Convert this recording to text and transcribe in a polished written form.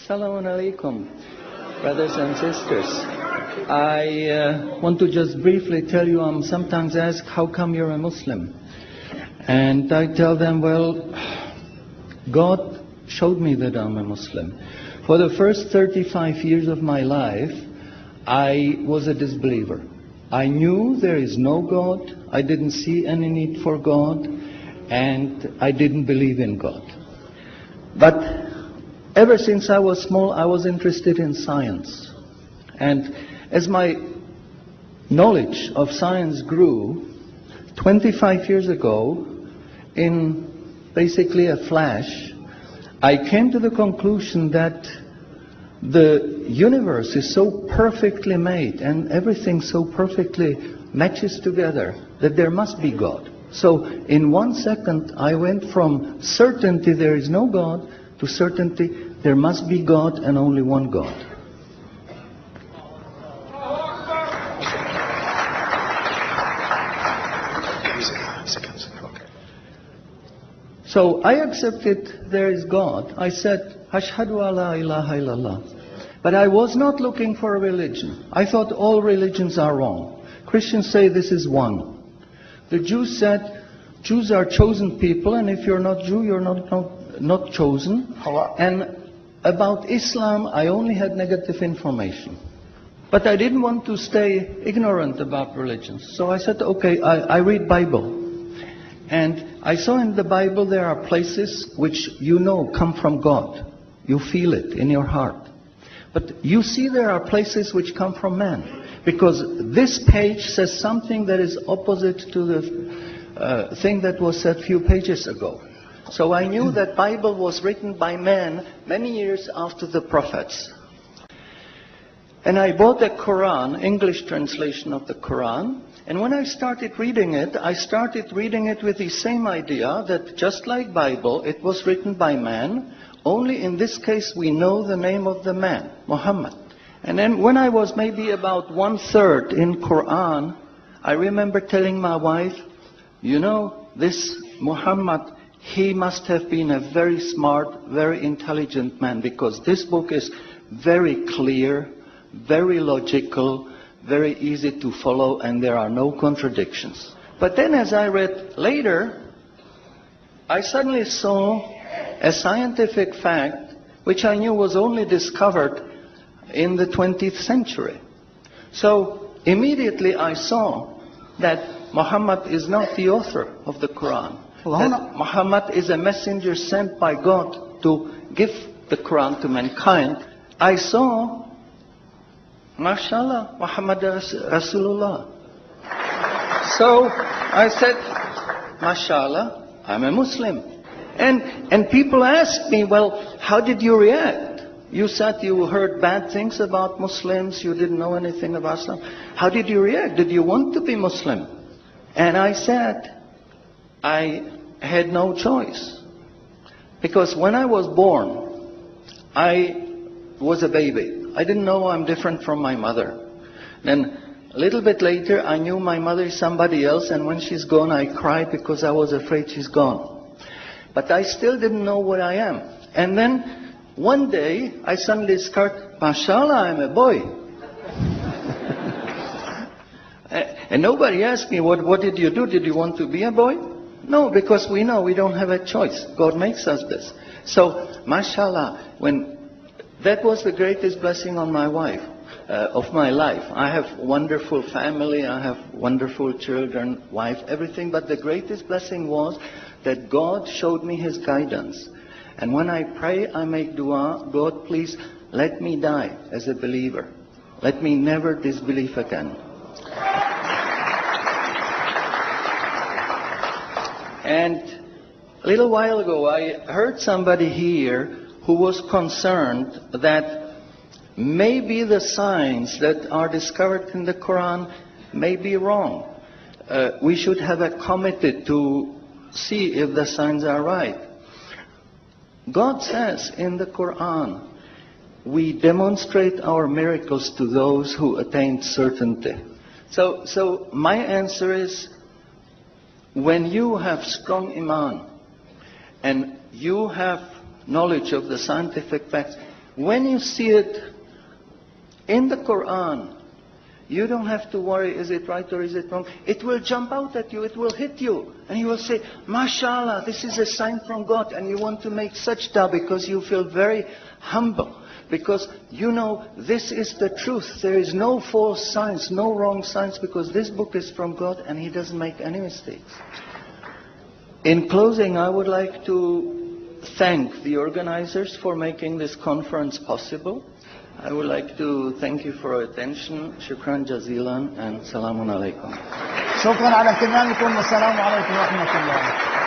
Assalamu alaikum, brothers and sisters. I want to just briefly tell you, I'm sometimes asked, how come you're a Muslim? And I tell them, well, God showed me that I'm a Muslim. For the first 35 years of my life, I was a disbeliever. I knew there is no God, I didn't see any need for God, and I didn't believe in God. But ever since I was small, I was interested in science. And as my knowledge of science grew, 25 years ago, in basically a flash, I came to the conclusion that the universe is so perfectly made and everything so perfectly matches together that there must be God. So in 1 second, I went from certainty there is no God to certainty there must be God and only one God. So I accepted there is God. I said, Ashhadu alla ilaha illallah. But I was not looking for a religion. I thought all religions are wrong. Christians say this is one. The Jews said, Jews are chosen people, and if you're not Jew, you're not chosen. And about Islam, I only had negative information. But I didn't want to stay ignorant about religions. So I said, okay, I read Bible. And I saw in the Bible there are places which you know come from God. You feel it in your heart. But you see there are places which come from man. Because this page says something that is opposite to the thing that was said a few pages ago. So I knew that Bible was written by man many years after the prophets. And I bought the Quran, English translation of the Quran. And when I started reading it with the same idea that just like Bible, it was written by man. Only in this case we know the name of the man, Muhammad. And then when I was maybe about 1/3 in Quran, I remember telling my wife, you know, this Muhammad, he must have been a very smart, very intelligent man, because this book is very clear, very logical, very easy to follow, and there are no contradictions. But then as I read later, I suddenly saw a scientific fact which I knew was only discovered in the 20th century. So immediately I saw that Muhammad is not the author of the Quran. That Muhammad is a messenger sent by God to give the Quran to mankind. I saw, mashallah, Muhammad Rasulullah. So I said, mashallah, I'm a Muslim. And people asked me, well, how did you react? You said you heard bad things about Muslims, you didn't know anything about Islam. How did you react? Did you want to be Muslim? And I said, I had no choice. Because when I was born, I was a baby. I didn't know I'm different from my mother. Then a little bit later, I knew my mother is somebody else, and when she's gone, I cried because I was afraid she's gone. But I still didn't know what I am. And then one day, I suddenly discovered, mashallah, I'm a boy. And nobody asked me, what did you do? Did you want to be a boy? No, because we know we don't have a choice. God makes us this. So, mashallah, that was the greatest blessing on my wife, of my life. I have wonderful family, I have wonderful children, wife, everything. But the greatest blessing was that God showed me His guidance. And when I pray, I make dua, God, please let me die as a believer. Let me never disbelieve again. And a little while ago, I heard somebody here who was concerned that maybe the signs that are discovered in the Quran may be wrong. We should have a committee to see if the signs are right. God says in the Quran, we demonstrate our miracles to those who attained certainty. So my answer is, when you have strong iman and you have knowledge of the scientific facts, When you see it in the Quran, you don't have to worry, is it right or is it wrong? It will jump out at you, it will hit you. And you will say, MashaAllah, this is a sign from God. And you want to make sajda because you feel very humble. Because you know this is the truth. There is no false science, no wrong science, because this book is from God and He doesn't make any mistakes. In closing, I would like to thank the organizers for making this conference possible. I would like to thank you for your attention. Shukran jazilan and salamun alaikum. شكرا على اهتمامكم والسلام عليكم ورحمة الله.